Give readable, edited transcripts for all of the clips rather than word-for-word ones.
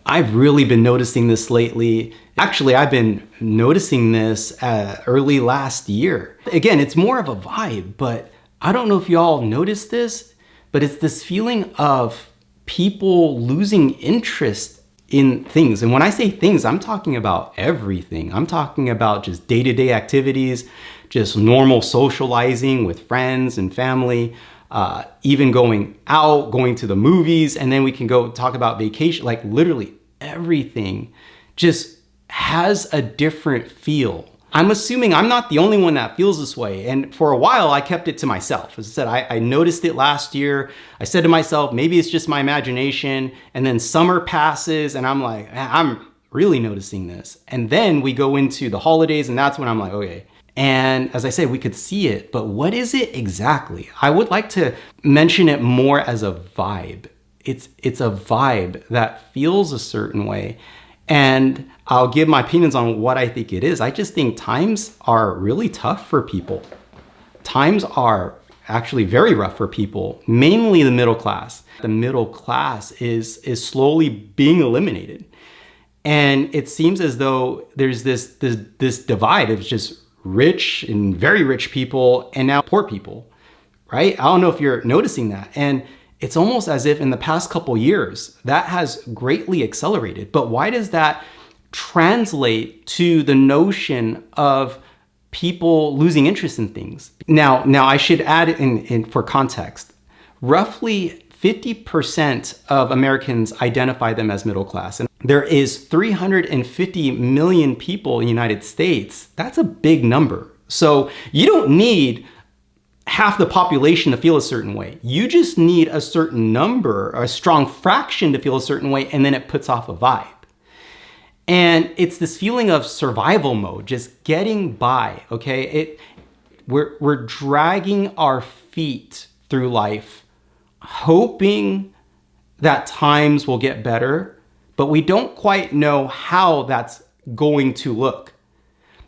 I've really been noticing this lately. Actually, I've been noticing this early last year. Again, it's more of a vibe, but I don't know if y'all noticed this, but it's this feeling of people losing interest in things. And when I say things, I'm talking about everything. I'm talking about just day-to-day activities, just normal socializing with friends and family, even going out, going to the movies, and then we can go talk about vacation. Like literally everything just has a different feel. I'm assuming I'm not the only one that feels this way. And for a while, I kept it to myself. As I said, I noticed it last year. I said to myself, maybe it's just my imagination. And then summer passes and I'm like, I'm really noticing this. And then we go into the holidays and that's when I'm like, okay. And as I said, we could see it, but what is it exactly? I would like to mention it more as a vibe. It's a vibe that feels a certain way. And I'll give my opinions on what I think it is. I just think times are really tough for people. Times are actually very rough for people, mainly the middle class. The middle class is slowly being eliminated. And it seems as though there's this divide of just rich and very rich people and now poor people, right? I don't know if you're noticing that. And it's almost as if in the past couple years, that has greatly accelerated. But why does that translate to the notion of people losing interest in things? Now I should add in for context, roughly 50% of Americans identify them as middle class. And there is 350 million people in the United States. That's a big number. So you don't need half the population to feel a certain way. You just need a certain number, a strong fraction to feel a certain way, and then it puts off a vibe. And it's this feeling of survival mode, just getting by, okay? We're dragging our feet through life, hoping that times will get better, but we don't quite know how that's going to look.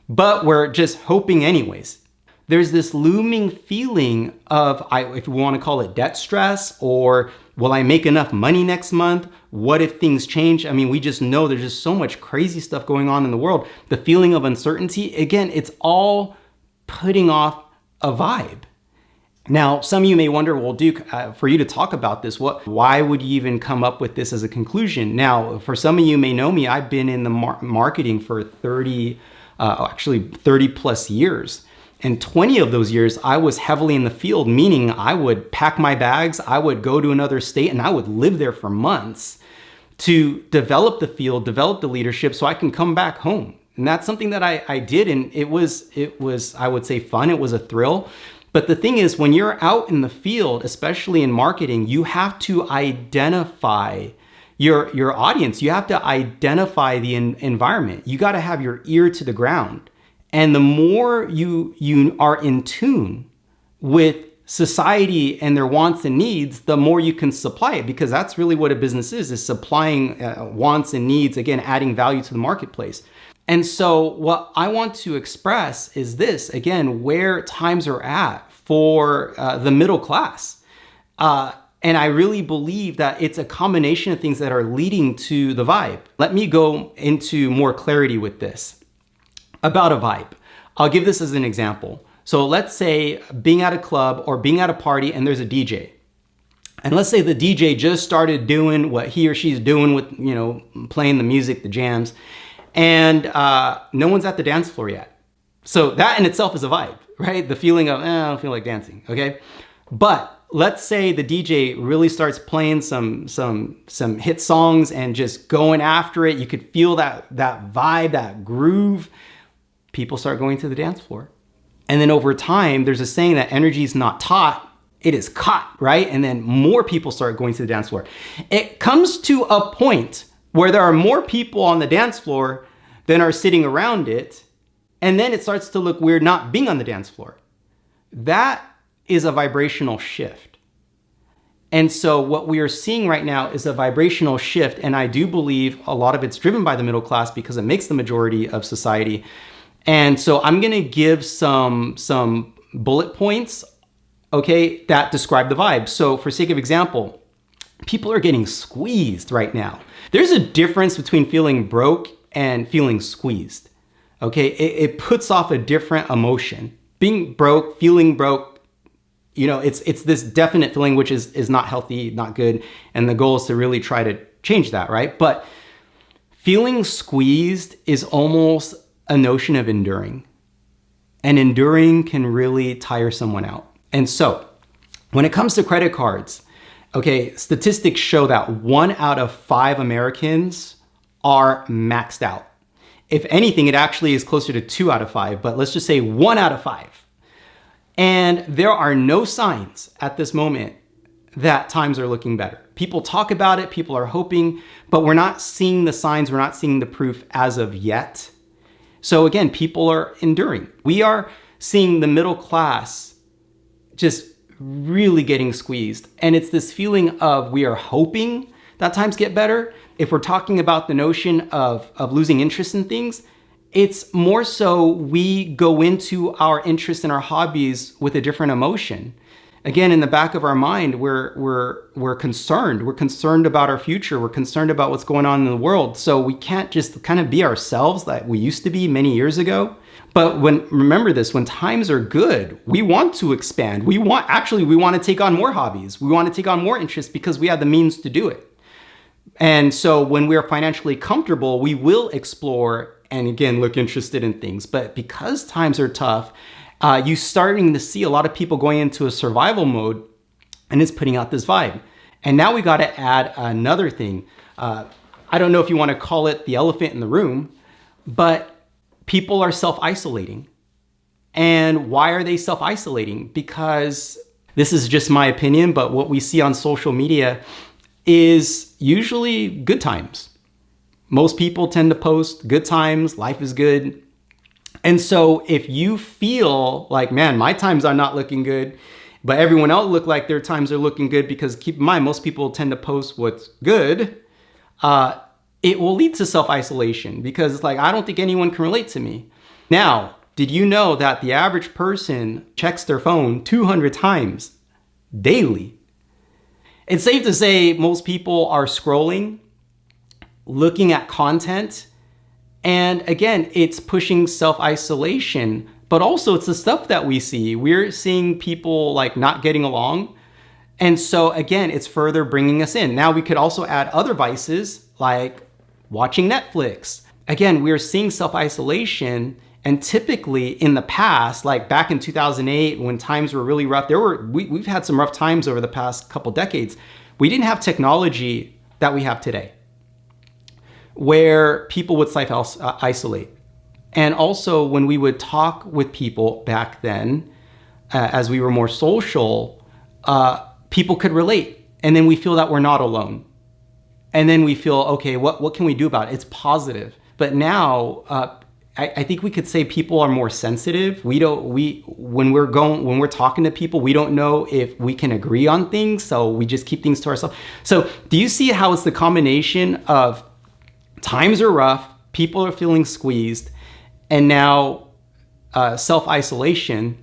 But we're just hoping anyways. There's this looming feeling of, if we want to call it debt stress, or will I make enough money next month? What if things change? I mean, we just know there's just so much crazy stuff going on in the world. The feeling of uncertainty, again, it's all putting off a vibe. Now, some of you may wonder, well, Duke, for you to talk about this, why would you even come up with this as a conclusion? Now, for some of you may know me, I've been in the marketing for 30 plus years. And 20 of those years, I was heavily in the field, meaning I would pack my bags, I would go to another state, and I would live there for months to develop the field, develop the leadership so I can come back home. And that's something that I did. And it was, I would say, fun. It was a thrill. But the thing is, when you're out in the field, especially in marketing, you have to identify your audience. You have to identify the environment. You got to have your ear to the ground. And the more you are in tune with society and their wants and needs, the more you can supply it, because that's really what a business is supplying wants and needs, again, adding value to the marketplace. And so what I want to express is this, again, where times are at for the middle class. And I really believe that it's a combination of things that are leading to the vibe. Let me go into more clarity with this. About a vibe. I'll give this as an example. So let's say being at a club or being at a party and there's a DJ. And let's say the DJ just started doing what he or she's doing with, playing the music, the jams, and no one's at the dance floor yet. So that in itself is a vibe, right? The feeling of, I don't feel like dancing, okay? But let's say the DJ really starts playing some hit songs and just going after it. You could feel that vibe, that groove. People start going to the dance floor. And then over time, there's a saying that energy is not taught, it is caught, right? And then more people start going to the dance floor. It comes to a point where there are more people on the dance floor than are sitting around it. And then it starts to look weird not being on the dance floor. That is a vibrational shift. And so what we are seeing right now is a vibrational shift. And I do believe a lot of it's driven by the middle class because it makes the majority of society. And so I'm gonna give some bullet points, okay, that describe the vibe. So for sake of example, People are getting squeezed right now. There's a difference between feeling broke and feeling squeezed. Okay, it puts off a different emotion. Being broke, feeling broke, it's this definite feeling which is not healthy, not good, and the goal is to really try to change that, right? But feeling squeezed is almost a notion of enduring. And enduring can really tire someone out. And so, when it comes to credit cards, okay, statistics show that 1 out of 5 Americans are maxed out. If anything, it actually is closer to 2 out of 5, but let's just say 1 out of 5. And there are no signs at this moment that times are looking better. People talk about it, people are hoping, but we're not seeing the signs, we're not seeing the proof as of yet. So again, people are enduring. We are seeing the middle class just really getting squeezed. And it's this feeling of we are hoping that times get better. If we're talking about the notion of losing interest in things, it's more so we go into our interest in our hobbies with a different emotion. Again, in the back of our mind, we're concerned. We're concerned about our future. We're concerned about what's going on in the world. So we can't just kind of be ourselves that we used to be many years ago. But remember this, when times are good, we want to expand. We want to take on more hobbies. We want to take on more interests because we have the means to do it. And so when we are financially comfortable, we will explore and again, look interested in things. But because times are tough, you're starting to see a lot of people going into a survival mode, and it's putting out this vibe. And now we got to add another thing. I don't know if you want to call it the elephant in the room, but people are self-isolating. And why are they self-isolating? Because this is just my opinion, but what we see on social media is usually good times. Most people tend to post good times, life is good. And so if you feel like, man, my times are not looking good, but everyone else look like their times are looking good, because keep in mind, most people tend to post what's good, it will lead to self-isolation because it's like, I don't think anyone can relate to me. Now, did you know that the average person checks their phone 200 times daily? It's safe to say most people are scrolling, looking at content, and again, it's pushing self-isolation, but also it's the stuff that we see. We're seeing people like not getting along. And so again, it's further bringing us in. Now we could also add other vices like watching Netflix. Again, we're seeing self-isolation, and typically in the past, like back in 2008, when times were really rough, we've had some rough times over the past couple decades. We didn't have technology that we have today, where people would self-isolate. And also when we would talk with people back then, as we were more social, people could relate. And then we feel that we're not alone. And then we feel, okay, what can we do about it? It's positive. But now, I think we could say people are more sensitive. When we're talking to people, we don't know if we can agree on things. So we just keep things to ourselves. So do you see how it's the combination of times are rough, people are feeling squeezed, and now self-isolation,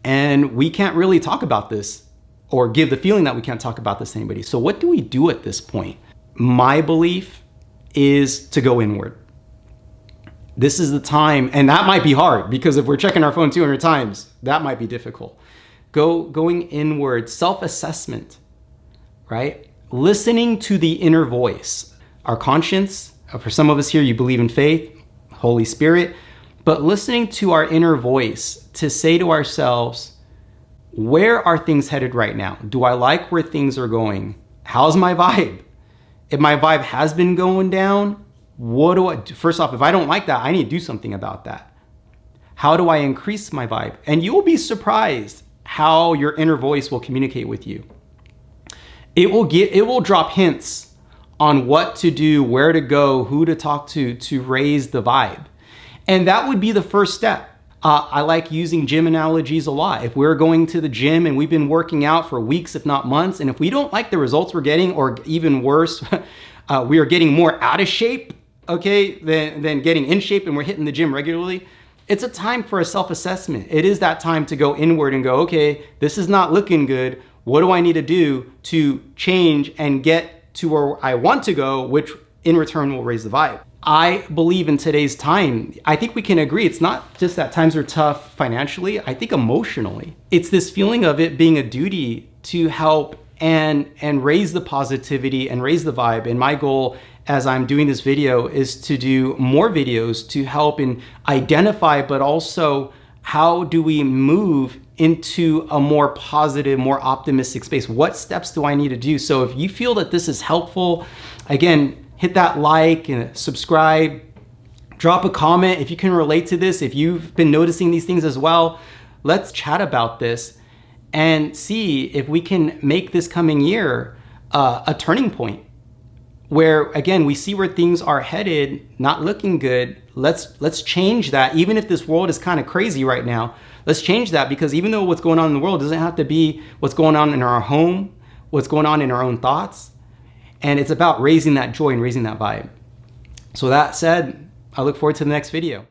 and we can't really talk about this or give the feeling that we can't talk about this to anybody. So what do we do at this point? My belief is to go inward. This is the time, and that might be hard because if we're checking our phone 200 times, that might be difficult. Going inward, self-assessment, right? Listening to the inner voice, our conscience. For some of us here, you believe in faith, Holy Spirit, but listening to our inner voice to say to ourselves, where are things headed right now? Do I like where things are going? How's my vibe? If my vibe has been going down, what do I do? First off, if I don't like that, I need to do something about that. How do I increase my vibe? And you will be surprised how your inner voice will communicate with you. It will drop hints on what to do, where to go, who to talk to raise the vibe. And that would be the first step. I like using gym analogies a lot. If we're going to the gym and we've been working out for weeks, if not months, and if we don't like the results we're getting, or even worse, we are getting more out of shape, okay, than getting in shape, and we're hitting the gym regularly, it's a time for a self-assessment. It is that time to go inward and go, okay, this is not looking good. what do I need to do to change and get to where I want to go, which in return will raise the vibe. I believe in today's time, I think we can agree, it's not just that times are tough financially, I think emotionally. It's this feeling of it being a duty to help and raise the positivity and raise the vibe. And my goal as I'm doing this video is to do more videos to help and identify, but also how do we move into a more positive, more optimistic space? What steps do I need to do? So if you feel that this is helpful, again, hit that like and subscribe, drop a comment if you can relate to this, if you've been noticing these things as well. Let's chat about this and see if we can make this coming year a turning point where, again, we see where things are headed, not looking good. Let's change that. Even if this world is kind of crazy right now, let's change that, because even though what's going on in the world doesn't have to be what's going on in our home, what's going on in our own thoughts. And it's about raising that joy and raising that vibe. So that said, I look forward to the next video.